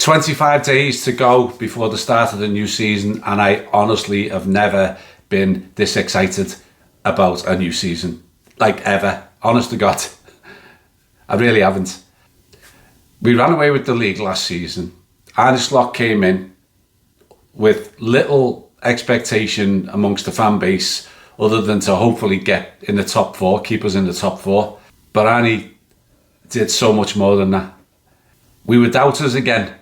25 days to go before the start of the new season, and I honestly have never been this excited about a new season. Like ever. Honest to God. I really haven't. We ran away with the league last season. Arne Slot came in with little expectation amongst the fan base other than to hopefully get in the top four, keep us in the top four. But Arne did so much more than that. We were doubters again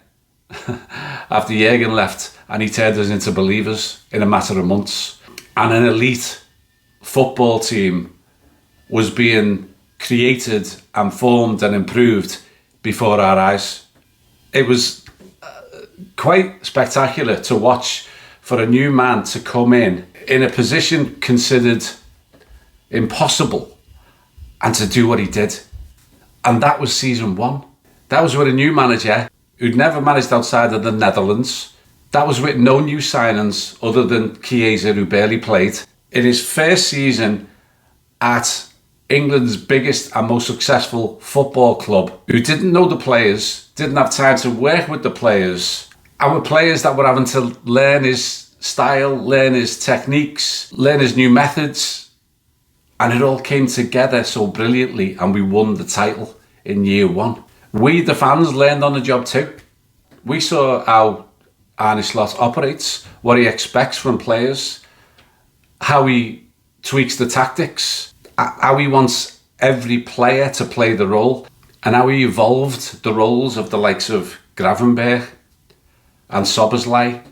after Jürgen left, and he turned us into believers in a matter of months. And an elite football team was being created and formed and improved before our eyes. It was quite spectacular to watch for a new man to come in a position considered impossible and to do what he did. And that was season one. That was with a new manager who'd never managed outside of the Netherlands. That was with no new signings other than Chiesa, who barely played. In his first season at England's biggest and most successful football club, who didn't know the players, didn't have time to work with the players, and were players that were having to learn his style, learn his techniques, learn his new methods. And it all came together so brilliantly, and we won the title in year one. We, the fans, learned on the job too. We saw how Arne Slot operates, what he expects from players, how he tweaks the tactics, how he wants every player to play the role, and how he evolved the roles of the likes of Gravenberch and Szoboszlai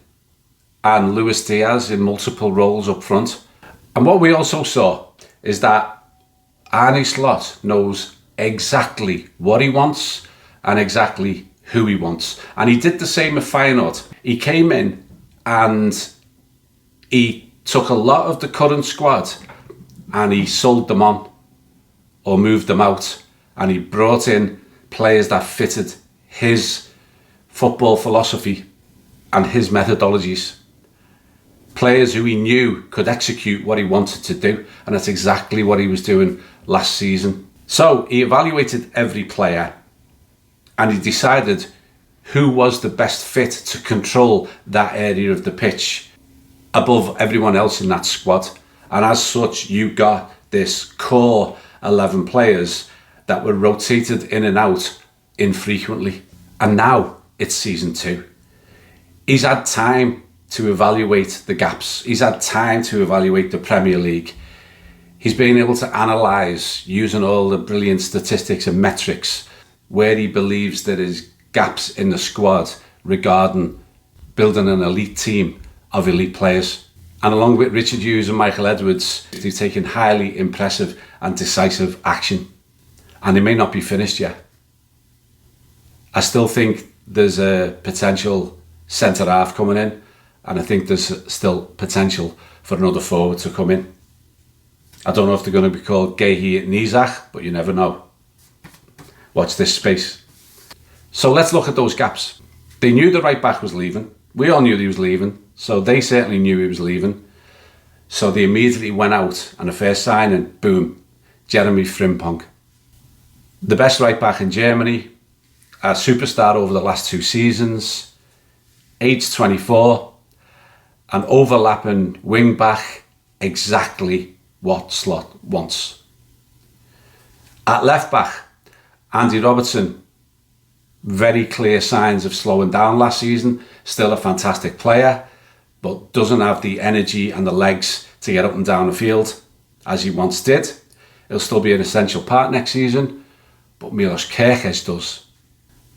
and Luis Diaz in multiple roles up front. And what we also saw is that Arne Slot knows exactly what he wants and exactly who he wants. And he did the same at Feyenoord. He came in and he took a lot of the current squad and he sold them on or moved them out, and he brought in players that fitted his football philosophy and his methodologies. Players who he knew could execute what he wanted to do, and that's exactly what he was doing last season. So he evaluated every player and he decided who was the best fit to control that area of the pitch above everyone else in that squad. And as such, you got this core 11 players that were rotated in and out infrequently. And now it's season two. He's had time to evaluate the gaps. He's had time to evaluate the Premier League. He's been able to analyse, using all the brilliant statistics and metrics, where he believes there is gaps in the squad regarding building an elite team of elite players. And along with Richard Hughes and Michael Edwards, they've taken highly impressive and decisive action. And they may not be finished yet. I still think there's a potential centre-half coming in, and I think there's still potential for another forward to come in. I don't know if they're going to be called Gehi and Isak, but you never know. Watch this space. So let's look at those gaps. They knew the right back was leaving. We all knew he was leaving, so they certainly knew he was leaving. So they immediately went out, and the first signing, boom, Jeremy Frimpong. The best right back in Germany, a superstar over the last 2 seasons, age 24, an overlapping wing back, exactly what Slot wants. At left back, Andy Robertson, very clear signs of slowing down last season, still a fantastic player, but doesn't have the energy and the legs to get up and down the field as he once did. He'll still be an essential part next season, but Milos Kerkez does.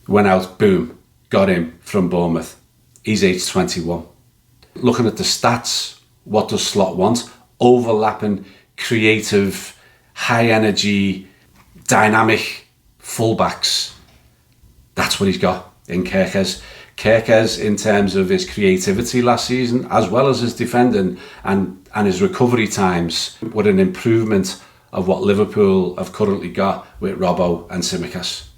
Went out, boom, got him from Bournemouth. He's age 21. Looking at the stats, what does Slot want? Overlapping, creative, high energy, dynamic fullbacks. That's what he's got in Kerkez. Kerkez, in terms of his creativity last season, as well as his defending and his recovery times, were an improvement of what Liverpool have currently got with Robbo and Tsimikas.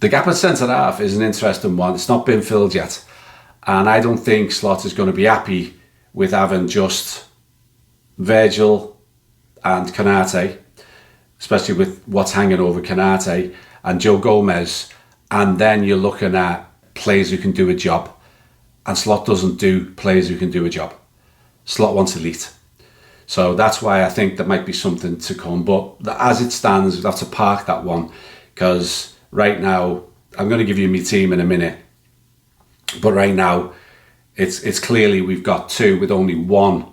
The gap at centre-half is an interesting one. It's not been filled yet. And I don't think Slot is going to be happy with having just Virgil and Konate, especially with what's hanging over Konate, and Joe Gomez. And then you're looking at players who can do a job. And Slot doesn't do players who can do a job. Slot wants elite. So that's why I think there might be something to come. But as it stands, we'll have to park that one, because right now, I'm going to give you my team in a minute. But right now, it's clearly we've got two with only one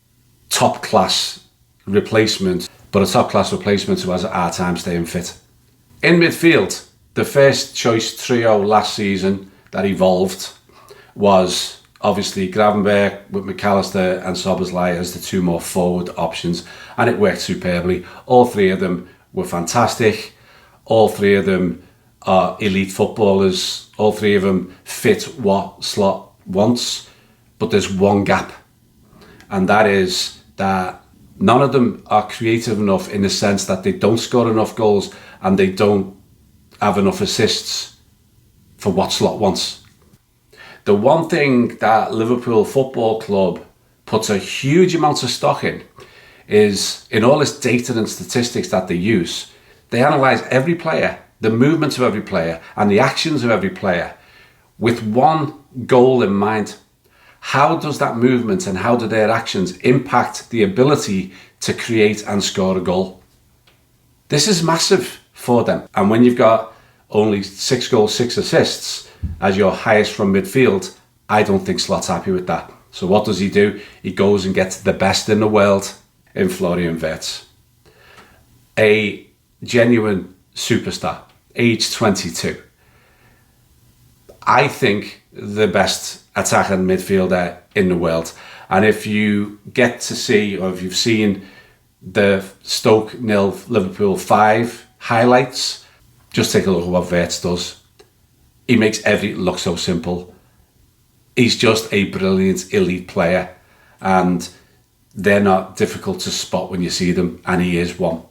top class replacement, but a top class replacement who has a hard time staying fit. In midfield, the first choice trio last season that evolved was obviously Gravenberch with McAllister and Szoboszlai as the two more forward options, and it worked superbly. All three of them were fantastic. All three of them are elite footballers. All three of them fit what Slot wants, but there's one gap, and that is that none of them are creative enough in the sense that they don't score enough goals and they don't have enough assists for what Slot wants. The one thing that Liverpool Football Club puts a huge amount of stock in is, in all this data and statistics that they use, they analyse every player, the movements of every player and the actions of every player with one goal in mind. How does that movement and how do their actions impact the ability to create and score a goal? This is massive for them. And when you've got only 6 goals, 6 assists as your highest from midfield, I don't think Slot's happy with that. So what does he do? He goes and gets the best in the world in Florian Wirtz. A genuine superstar, age 22. I think the best attacking midfielder in the world. And if you get to see, or if you've seen the Stoke 0 Liverpool 5 highlights, just take a look at what Wirtz does. He makes everything look so simple. He's just a brilliant elite player, and they're not difficult to spot when you see them, and he is one.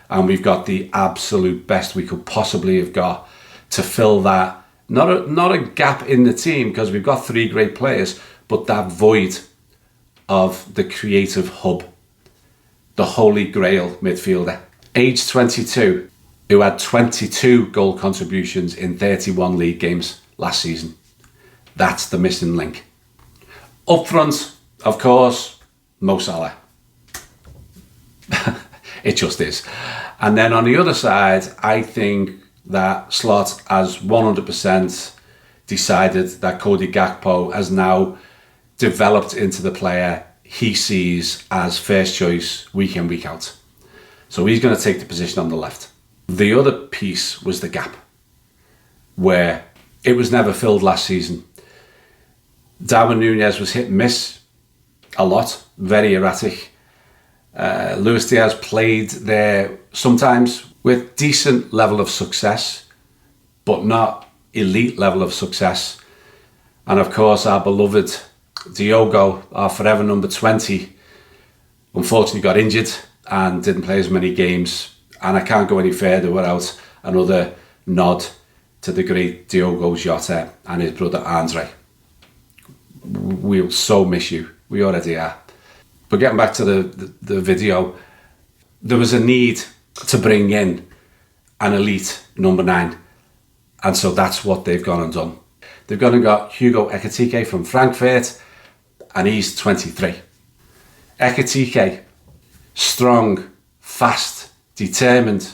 And we've got the absolute best we could possibly have got to fill that, not a gap in the team, because we've got 3 great players, but that void of the creative hub, the holy grail midfielder. Age 22, who had 22 goal contributions in 31 league games last season. That's the missing link. Up front, of course, Mo Salah. It just is. And then on the other side, I think that Slot has 100% decided that Cody Gakpo has now developed into the player he sees as first choice week in, week out. So he's going to take the position on the left. The other piece was the gap, where it was never filled last season. Darwin Núñez was hit and miss a lot, very erratic. Luis Diaz played there sometimes with decent level of success, but not elite level of success. And of course, our beloved Diogo, our forever number 20, unfortunately got injured and didn't play as many games. And I can't go any further without another nod to the great Diogo Jota and his brother Andre. We'll so miss you. We already are. But getting back to the video, there was a need to bring in an elite number 9. And so that's what they've gone and done. They've gone and got Hugo Ekitike from Frankfurt, and he's 23. Ekitike, strong, fast, determined,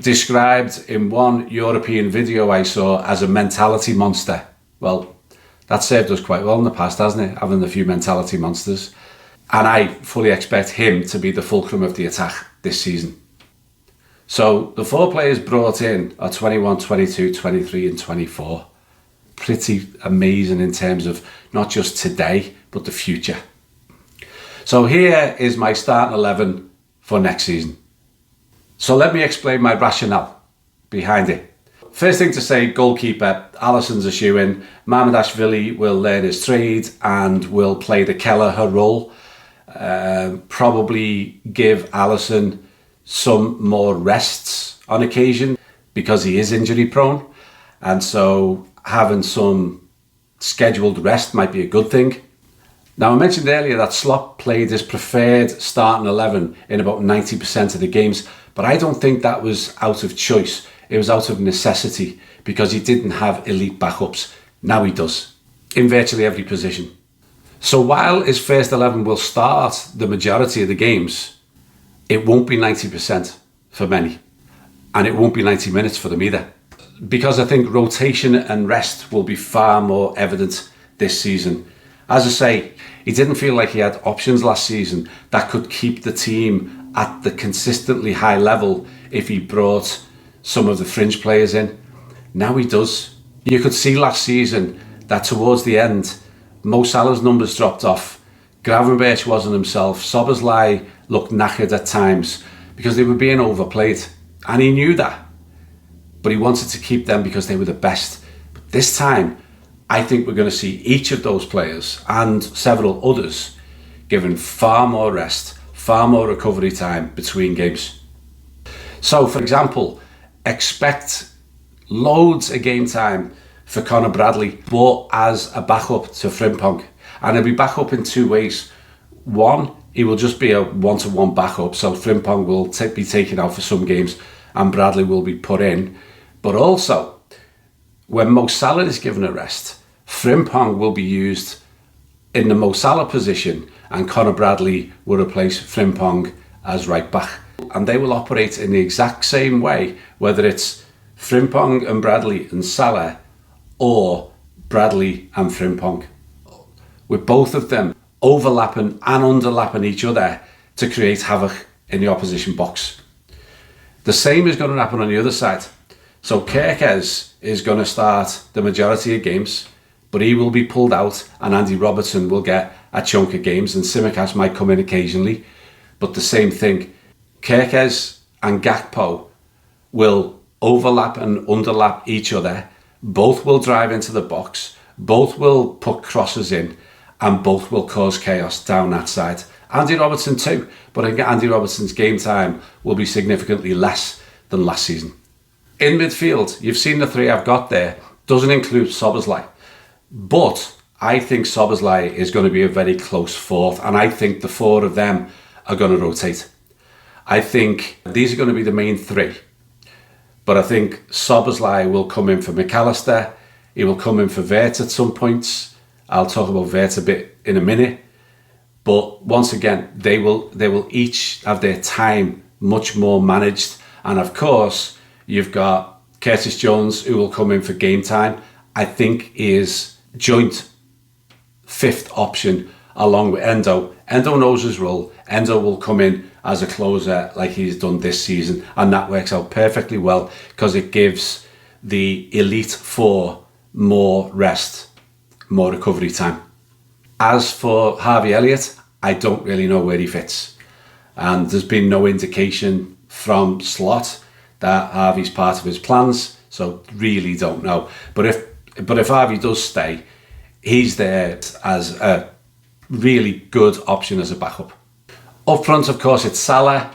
described in one European video I saw as a mentality monster. Well, that served us quite well in the past, hasn't it? Having a few mentality monsters. And I fully expect him to be the fulcrum of the attack this season. So the 4 players brought in are 21, 22, 23 and 24. Pretty amazing in terms of not just today, but the future. So here is my starting 11 for next season. So let me explain my rationale behind it. First thing to say, goalkeeper, Alisson's a shoo-in. Marmadashvili will learn his trade and will play the Kelleher role. Probably give Alisson some more rests on occasion because he is injury prone. And so having some scheduled rest might be a good thing. Now, I mentioned earlier that Slot played his preferred starting 11 in about 90% of the games, but I don't think that was out of choice. It was out of necessity because he didn't have elite backups. Now he does, in virtually every position. So while his first 11 will start the majority of the games, it won't be 90% for many. And it won't be 90 minutes for them either. Because I think rotation and rest will be far more evident this season. As I say, he didn't feel like he had options last season that could keep the team at the consistently high level if he brought some of the fringe players in. Now he does. You could see last season that towards the end, Mo Salah's numbers dropped off. Gravenberch wasn't himself. Szoboszlai looked knackered at times because they were being overplayed. And he knew that. But he wanted to keep them because they were the best. But this time, I think we're going to see each of those players and several others given far more rest, far more recovery time between games. So, for example, expect loads of game time for Conor Bradley, but as a backup to Frimpong. And he'll be backup in two ways. One, he will just be a one-to-one backup, so Frimpong will be taken out for some games and Bradley will be put in. But also, when Mo Salah is given a rest, Frimpong will be used in the Mo Salah position and Conor Bradley will replace Frimpong as right back. And they will operate in the exact same way, whether it's Frimpong and Bradley and Salah or Bradley and Frimpong, with both of them overlapping and underlapping each other to create havoc in the opposition box. The same is going to happen on the other side. So Kerkez is going to start the majority of games, but he will be pulled out and Andy Robertson will get a chunk of games and Tsimikas might come in occasionally. But the same thing, Kerkez and Gakpo will overlap and underlap each other. Both will drive into the box, both will put crosses in, and both will cause chaos down that side. Andy Robertson too, but I think Andy Robertson's game time will be significantly less than last season. In midfield, you've seen the three I've got there, doesn't include Szoboszlai. But I think Szoboszlai is going to be a very close fourth, and I think the four of them are going to rotate. I think these are going to be the main three. But I think Szoboszlai will come in for McAllister. He will come in for Vert at some points. I'll talk about Vert a bit in a minute. But once again, they will each have their time much more managed. And of course, you've got Curtis Jones, who will come in for game time. I think he is joint fifth option along with Endo. Endo knows his role. Endo will come in as a closer like he's done this season, and that works out perfectly well because it gives the elite four more rest, more recovery time. As for Harvey Elliott, I don't really know where he fits, and there's been no indication from Slot that Harvey's part of his plans, so really don't know. But if Harvey does stay, he's there as a really good option as a backup. Up front, of course, it's Salah,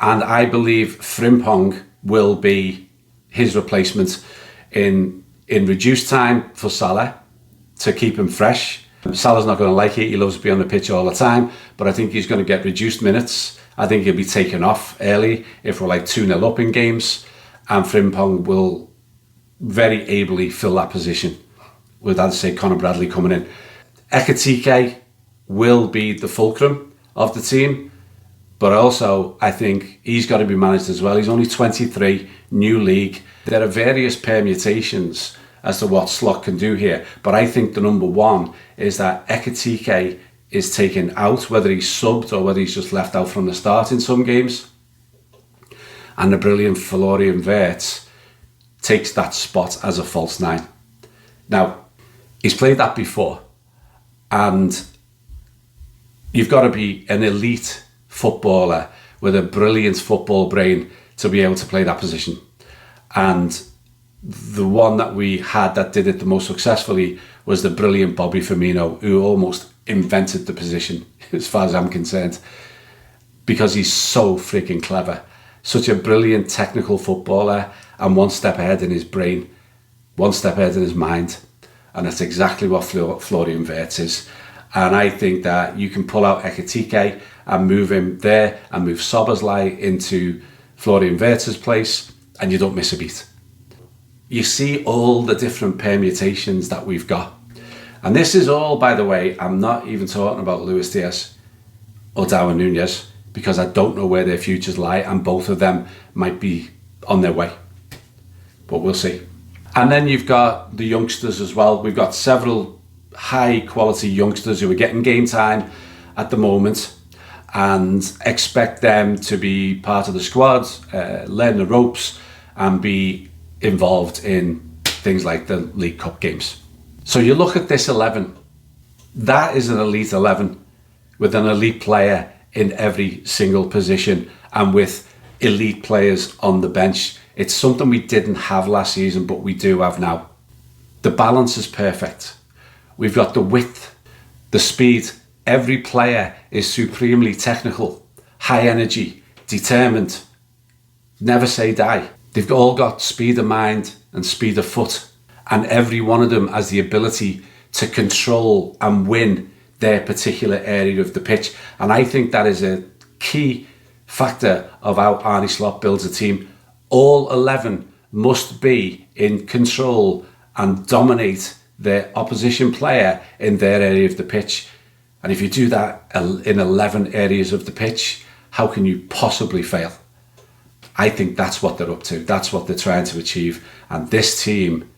and I believe Frimpong will be his replacement in reduced time for Salah to keep him fresh. Salah's not going to like it, he loves to be on the pitch all the time, but I think he's going to get reduced minutes. I think he'll be taken off early if we're like 2-0 up in games, and Frimpong will very ably fill that position with, I'd say, Conor Bradley coming in. Ekitike will be the fulcrum of the team, but also I think he's got to be managed as well. He's only 23, new league. There are various permutations as to what Slot can do here, but I think the number one is that Ekitike is taken out, whether he's subbed or whether he's just left out from the start in some games, and the brilliant Florian Wirtz takes that spot as a false nine. Now, he's played that before, and you've got to be an elite footballer with a brilliant football brain to be able to play that position. And the one that we had that did it the most successfully was the brilliant Bobby Firmino, who almost invented the position, as far as I'm concerned, because he's so freaking clever. Such a brilliant technical footballer and one step ahead in his brain, one step ahead in his mind. And that's exactly what Florian Wirtz is. And I think that you can pull out Ekitike and move him there and move Szoboszlai into Florian Wirtz's place and you don't miss a beat. you see all the different permutations that we've got. And this is all, by the way, I'm not even talking about Luis Diaz or Darwin Núñez, because I don't know where their futures lie, and both of them might be on their way. But we'll see. And then you've got the youngsters as well. We've got several high quality youngsters who are getting game time at the moment, and expect them to be part of the squad, learn the ropes and be involved in things like the League Cup games. So you look at this 11, that is an elite 11 with an elite player in every single position and with elite players on the bench. It's something we didn't have last season, but we do have now. The balance is perfect. We've got the width, the speed. Every player is supremely technical, high energy, determined, never say die. They've all got speed of mind and speed of foot, and every one of them has the ability to control and win their particular area of the pitch. And I think that is a key factor of how Arne Slot builds a team. All 11 must be in control and dominate their opposition player in their area of the pitch. And if you do that in 11 areas of the pitch, how can you possibly fail? I think that's what they're up to. That's what they're trying to achieve. And this team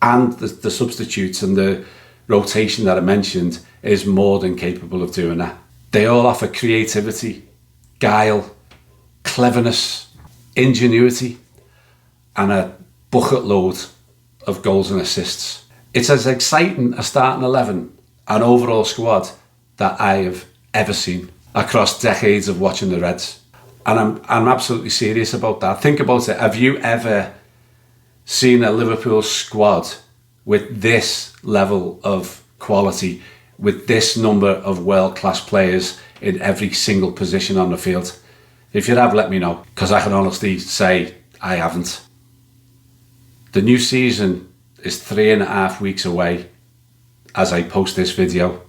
and the substitutes and the rotation that I mentioned is more than capable of doing that. They all offer creativity, guile, cleverness, ingenuity, and a bucket load of goals and assists. It's as exciting a starting 11 and overall squad that I have ever seen across decades of watching the Reds. And I'm absolutely serious about that. Think about it. Have you ever seen a Liverpool squad with this level of quality, with this number of world-class players in every single position on the field? If you have, let me know, because I can honestly say I haven't. The new season is 3.5 weeks away as I post this video,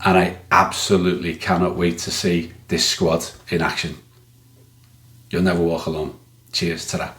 and I absolutely cannot wait to see this squad in action. You'll never walk alone. Cheers to that.